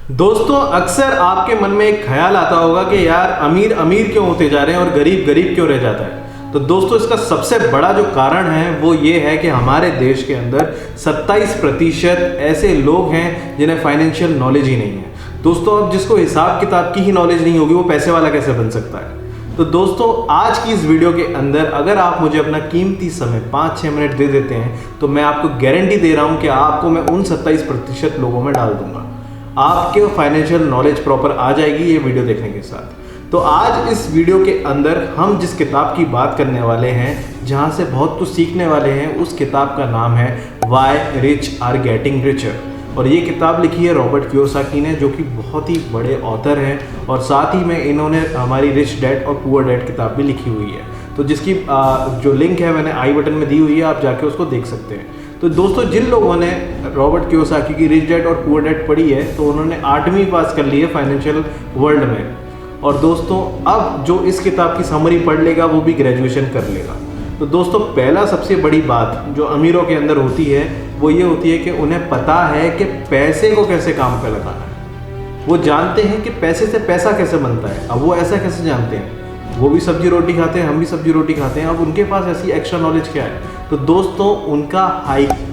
दोस्तों अक्सर आपके मन में एक ख्याल आता होगा कि यार अमीर अमीर क्यों होते जा रहे हैं और गरीब गरीब क्यों रह जाता है। तो दोस्तों इसका सबसे बड़ा जो कारण है वो ये है कि हमारे देश के अंदर 27% ऐसे लोग हैं जिन्हें फाइनेंशियल नॉलेज ही नहीं है। दोस्तों अब जिसको हिसाब किताब की ही नॉलेज नहीं होगी वो पैसे वाला कैसे बन सकता है। तो दोस्तों आज की इस वीडियो के अंदर अगर आप मुझे अपना कीमती समय 5-6 मिनट दे देते हैं तो मैं आपको गारंटी दे रहा हूं कि आपको मैं उन 27% लोगों में डाल दूंगा। आपके फाइनेंशियल नॉलेज प्रॉपर आ जाएगी ये वीडियो देखने के साथ। तो आज इस वीडियो के अंदर हम जिस किताब की बात करने वाले हैं, जहां से बहुत कुछ सीखने वाले हैं, उस किताब का नाम है why rich are getting richer. और ये किताब लिखी है रॉबर्ट कियोसाकी ने, जो कि बहुत ही बड़े ऑथर हैं, और साथ ही में इन्होंने हमारी रिच डैड और पुअर डैड किताब भी लिखी हुई है। तो जिसकी जो लिंक है मैंने आई बटन में दी हुई है, आप जाके उसको देख सकते हैं। तो दोस्तों जिन लोगों ने रॉबर्ट कियोसाकी की रिच डैड और पुअर डैड पढ़ी है तो उन्होंने 8वीं पास कर ली है फाइनेंशियल वर्ल्ड में। और दोस्तों अब जो इस किताब की समरी पढ़ लेगा वो भी ग्रेजुएशन कर लेगा। तो दोस्तों पहला सबसे बड़ी बात जो अमीरों के अंदर होती है वो ये होती है कि उन्हें पता है कि पैसे को कैसे काम पे लगाना है। वो जानते हैं कि पैसे से पैसा कैसे बनता है। अब वो ऐसा कैसे जानते हैं? वो भी सब्जी रोटी खाते हैं, हम भी सब्जी रोटी खाते हैं। अब उनके पास ऐसी एक्स्ट्रा नॉलेज क्या है? तो दोस्तों उनका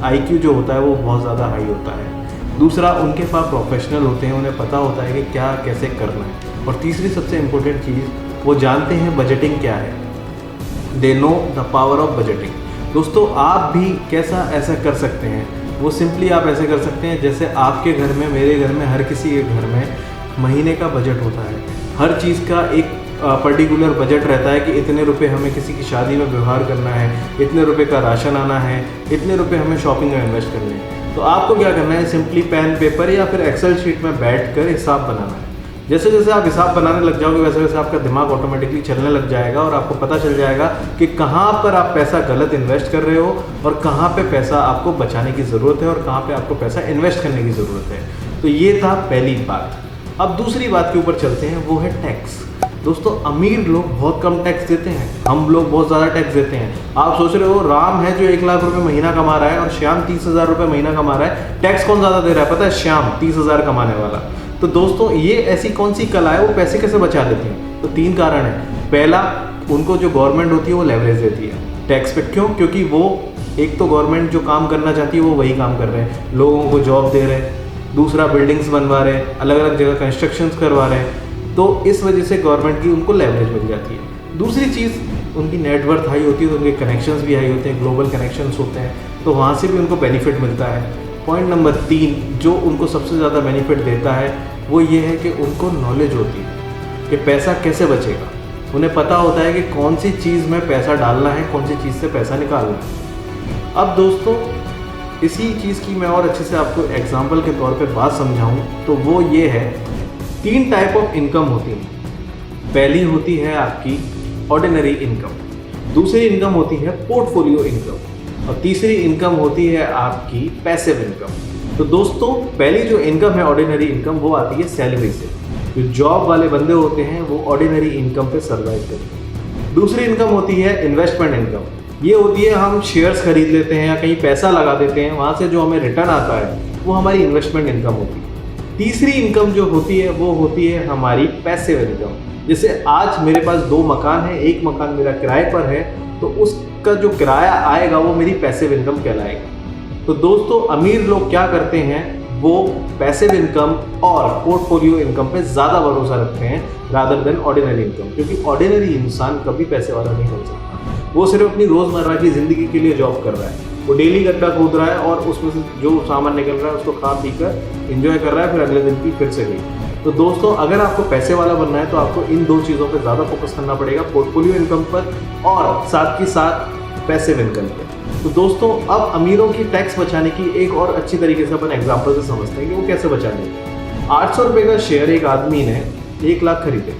IQ जो होता है वो बहुत ज़्यादा हाई होता है। दूसरा, उनके पास प्रोफेशनल होते हैं, उन्हें पता होता है कि क्या कैसे करना है। और तीसरी सबसे इम्पोर्टेंट चीज़, वो जानते हैं बजटिंग क्या है। They know the power of budgeting. दोस्तों आप भी कैसा ऐसा कर सकते हैं? वो सिंपली आप ऐसे कर सकते हैं जैसे आपके घर में, मेरे घर में, हर किसी के घर में महीने का बजट होता है। हर चीज़ का एक पर्टिकुलर बजट रहता है कि इतने रुपए हमें किसी की शादी में व्यवहार करना है, इतने रुपए का राशन आना है, इतने रुपए हमें शॉपिंग में इन्वेस्ट करने हैं। तो आपको क्या करना है, सिंपली पेन पेपर या फिर एक्सेल शीट में बैठकर हिसाब बनाना है। जैसे जैसे आप हिसाब बनाने लग जाओगे वैसे वैसे आपका दिमाग ऑटोमेटिकली चलने लग जाएगा और आपको पता चल जाएगा कि कहाँ पर आप पैसा गलत इन्वेस्ट कर रहे हो और कहाँ पे पैसा आपको बचाने की ज़रूरत है और कहाँ पे आपको पैसा इन्वेस्ट करने की ज़रूरत है। तो ये था पहली बात। अब दूसरी बात के ऊपर चलते हैं, वो है टैक्स। दोस्तों अमीर लोग बहुत कम टैक्स देते हैं, हम लोग बहुत ज़्यादा टैक्स देते हैं। आप सोच रहे हो राम है जो 1 लाख रुपए महीना कमा रहा है और श्याम 30,000 रुपये महीना कमा रहा है, टैक्स कौन ज़्यादा दे रहा है? पता है, श्याम 30,000 कमाने वाला। तो दोस्तों ये ऐसी कौन सी कला है, वो पैसे कैसे बचा लेती हैं? तो 3 कारण है। पहला, उनको जो गवर्नमेंट होती है वो लेवरेज देती है टैक्स पे। क्यों? क्योंकि वो एक तो गवर्नमेंट जो काम करना चाहती है वो वही काम कर रहे हैं, लोगों को जॉब दे रहे हैं। दूसरा, बिल्डिंग्स बनवा रहे हैं, अलग अलग जगह कंस्ट्रक्शंस करवा रहे हैं। तो इस वजह से गवर्नमेंट की उनको लेवरेज मिल जाती है। दूसरी चीज़, उनकी नेटवर्थ हाई होती है तो उनके कनेक्शंस भी हाई होते हैं, ग्लोबल कनेक्शंस होते हैं, तो वहाँ से भी उनको बेनिफिट मिलता है। पॉइंट नंबर 3 जो उनको सबसे ज़्यादा बेनिफिट देता है वो ये है कि उनको नॉलेज होती है कि पैसा कैसे बचेगा। उन्हें पता होता है कि कौन सी चीज़ में पैसा डालना है, कौन सी चीज़ से पैसा निकालना है। अब दोस्तों इसी चीज़ की मैं और अच्छे से आपको एग्जाम्पल के तौर पे बात समझाऊं तो वो ये है, 3 टाइप ऑफ इनकम होती है। पहली होती है आपकी ऑर्डिनरी इनकम, दूसरी इनकम होती है पोर्टफोलियो इनकम, और तीसरी इनकम होती है आपकी पैसिव इनकम। तो दोस्तों पहली जो इनकम है ऑर्डिनरी इनकम, वो आती है सैलरी से। जो जॉब वाले बंदे होते हैं वो ऑर्डिनरी इनकम पे सर्वाइव करते हैं। दूसरी इनकम होती है इन्वेस्टमेंट इनकम। ये होती है हम शेयर्स खरीद लेते हैं या कहीं पैसा लगा देते हैं, वहाँ से जो हमें रिटर्न आता है वो हमारी इन्वेस्टमेंट इनकम होती है। तीसरी इनकम जो होती है वो होती है हमारी पैसिव इनकम। जैसे आज मेरे पास 2 मकान है, एक मकान मेरा किराए पर है, तो उसका जो किराया आएगा वो मेरी पैसिव इनकम कहलाएगा। तो दोस्तों अमीर लोग क्या करते हैं, वो पैसिव इनकम और पोर्टफोलियो इनकम पे ज़्यादा भरोसा रखते हैं रादर देन ऑर्डिनरी इनकम। क्योंकि ऑर्डिनरी इंसान कभी पैसे वाला नहीं बन सकता। वो सिर्फ अपनी रोज़मर्रा की ज़िंदगी के लिए जॉब कर रहा है, वो डेली गड्ढा खोद रहा है और उसमें से जो सामान निकल रहा है उसको खा पी कर इंजॉय कर रहा है, फिर अगले दिन की फिर से गई। तो दोस्तों अगर आपको पैसे वाला बनना है तो आपको इन 2 चीज़ों पर ज़्यादा फोकस करना पड़ेगा, पोर्टफोलियो इनकम पर और साथ ही साथ पैसिव इनकम पर। तो दोस्तों अब अमीरों की टैक्स बचाने की एक और अच्छी तरीके से अपन एग्जाम्पल से समझते हैं कि वो कैसे बचाने। 800 रुपये का शेयर एक आदमी ने 1 लाख खरीदे,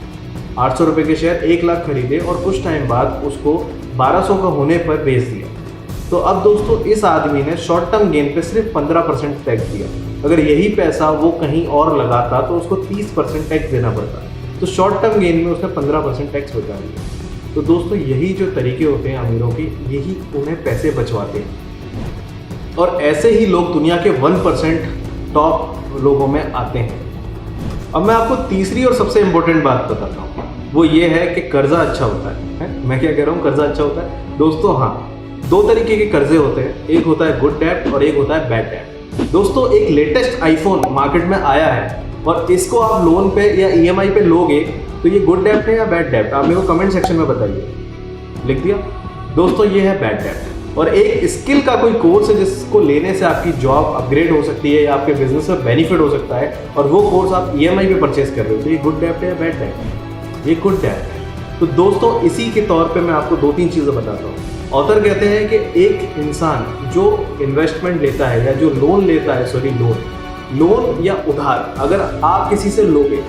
800 रुपये के शेयर 1 लाख खरीदे और कुछ टाइम बाद उसको 1200 का होने पर बेच दिया। तो अब दोस्तों इस आदमी ने शॉर्ट टर्म गेन पे सिर्फ 15% टैक्स दिया। अगर यही पैसा वो कहीं और लगाता तो उसको 30% टैक्स देना पड़ता। तो शॉर्ट टर्म गेन में उसने 15% टैक्स बचा लिया। तो दोस्तों यही जो तरीके होते हैं अमीरों के, यही उन्हें पैसे बचवाते हैं। और ऐसे ही लोग दुनिया के 1% टॉप लोगों में आते हैं। अब मैं आपको तीसरी और सबसे इंपॉर्टेंट बात बताता हूँ, वो ये है कि कर्जा अच्छा होता है? मैं क्या कह रहा हूँ, कर्जा अच्छा होता है? दोस्तों हाँ, दो तरीके के कर्जे होते हैं, एक होता है गुड डेट और एक होता है बैड डेट। दोस्तों एक लेटेस्ट आईफोन मार्केट में आया है और इसको आप लोन पे या ईएमआई पे लोगे तो ये गुड डेट है या बैड डेट, आप मेरे को कमेंट सेक्शन में बताइए। लिख दिया? दोस्तों ये है बैड डेट। और एक स्किल का कोई कोर्स है जिसको लेने से आपकी जॉब अपग्रेड हो सकती है या आपके बिजनेस में बेनिफिट हो सकता है, और वो कोर्स आप ईएमआई पे परचेज कर रहे हो, तो ये गुड डेट है या बैड डेट? ये गुड डेट है। तो दोस्तों इसी के तौर पे मैं आपको 2-3 चीज़ें बताता हूँ। ऑथर कहते हैं कि एक इंसान जो इन्वेस्टमेंट लेता है या जो लोन लेता है, लोन या उधार अगर आप किसी से लोगे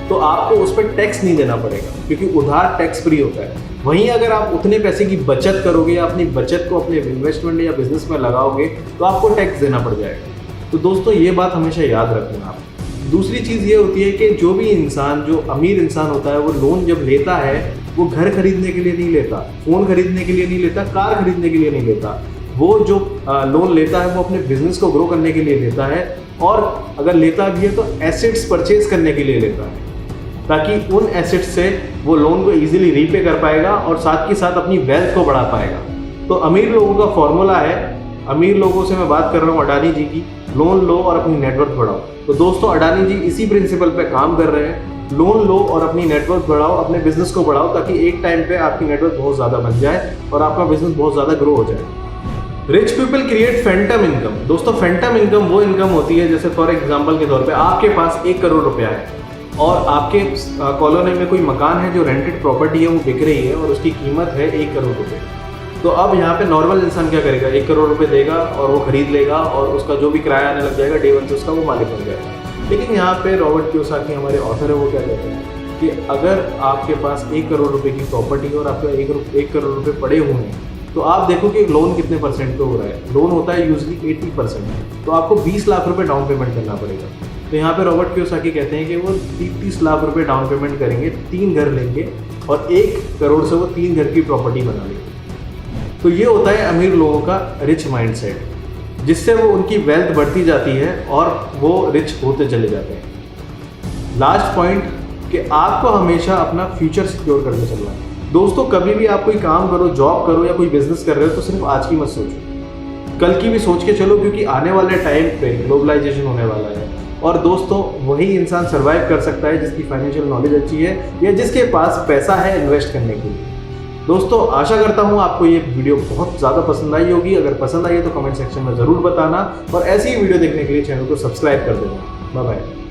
तो आपको उस पर टैक्स नहीं देना पड़ेगा, क्योंकि उधार टैक्स फ्री होता है। वहीं अगर आप उतने पैसे की बचत करोगे या अपनी बचत को अपने इन्वेस्टमेंट या बिजनेस में लगाओगे तो आपको टैक्स देना पड़ जाएगा। तो दोस्तों ये बात हमेशा याद रखना आप। दूसरी चीज़ ये होती है कि जो भी इंसान, जो अमीर इंसान होता है, वो लोन जब लेता है वो घर खरीदने के लिए नहीं लेता, फ़ोन खरीदने के लिए नहीं लेता, कार खरीदने के लिए नहीं लेता। वो जो लोन लेता है वो अपने बिजनेस को ग्रो करने के लिए लेता है, और अगर लेता भी है तो एसेट्स परचेज करने के लिए लेता है, ताकि उन एसेट्स से वो लोन को इजीली रीपे कर पाएगा और साथ के साथ अपनी वेल्थ को बढ़ा पाएगा। तो अमीर लोगों का फॉर्मूला है, अमीर लोगों से मैं बात कर रहा हूँ अडानी जी की, लोन लो और अपनी नेटवर्क बढ़ाओ। तो दोस्तों अडानी जी इसी प्रिंसिपल पे काम कर रहे हैं, लोन लो और अपनी नेटवर्क बढ़ाओ, अपने बिजनेस को बढ़ाओ, ताकि एक टाइम पे आपकी नेटवर्क बहुत ज़्यादा बन जाए और आपका बिजनेस बहुत ज़्यादा ग्रो हो जाए। Rich people create Phantom income. दोस्तों फैंटम इनकम वो इनकम होती है, जैसे फॉर एग्जांपल के तौर पे आपके पास 1 करोड़ रुपया है और आपके कॉलोनी में कोई मकान है जो रेंटेड प्रॉपर्टी है, वो बिक रही है और उसकी कीमत है 1 करोड़ रुपये। तो अब यहाँ पे नॉर्मल इंसान क्या करेगा, 1 करोड़ रुपए देगा और वो खरीद लेगा और उसका जो भी किराया आने लग जाएगा डे 1 से उसका वो मालिक बन जाएगा। लेकिन यहाँ पे रॉबर्ट कियोसाकी हमारे ऑथर है, वो क्या कहते हैं कि अगर आपके पास 1 करोड़ रुपए की प्रॉपर्टी और आपके 1 करोड़ रुपए पड़े हुए हैं, तो आप देखो कि लोन कितने परसेंट पे हो रहा है। लोन होता है यूजली 80%, तो आपको 20 लाख रुपए डाउन पेमेंट करना पड़ेगा। तो यहाँ पे रॉबर्ट कियोसाकी कहते हैं कि वो 30 लाख रुपए डाउन पेमेंट करेंगे, 3 घर लेंगे और 1 करोड़ से वो 3 घर की प्रॉपर्टी बना लेंगे। तो ये होता है अमीर लोगों का रिच माइंडसेट, जिससे वो उनकी वेल्थ बढ़ती जाती है और वो रिच होते चले जाते हैं। लास्ट पॉइंट कि आपको हमेशा अपना फ्यूचर सिक्योर करके चलना है। दोस्तों कभी भी आप कोई काम करो, जॉब करो या कोई बिजनेस कर रहे हो, तो सिर्फ आज की मत सोचो, कल की भी सोच के चलो, क्योंकि आने वाले टाइम पे ग्लोबलाइजेशन होने वाला है। और दोस्तों वही इंसान सर्वाइव कर सकता है जिसकी फाइनेंशियल नॉलेज अच्छी है या जिसके पास पैसा है इन्वेस्ट करने के लिए। दोस्तों आशा करता हूँ आपको ये वीडियो बहुत ज़्यादा पसंद आई होगी। अगर पसंद आई है तो कमेंट सेक्शन में ज़रूर बताना और ऐसी ही वीडियो देखने के लिए चैनल को सब्सक्राइब कर देना। Bye bye.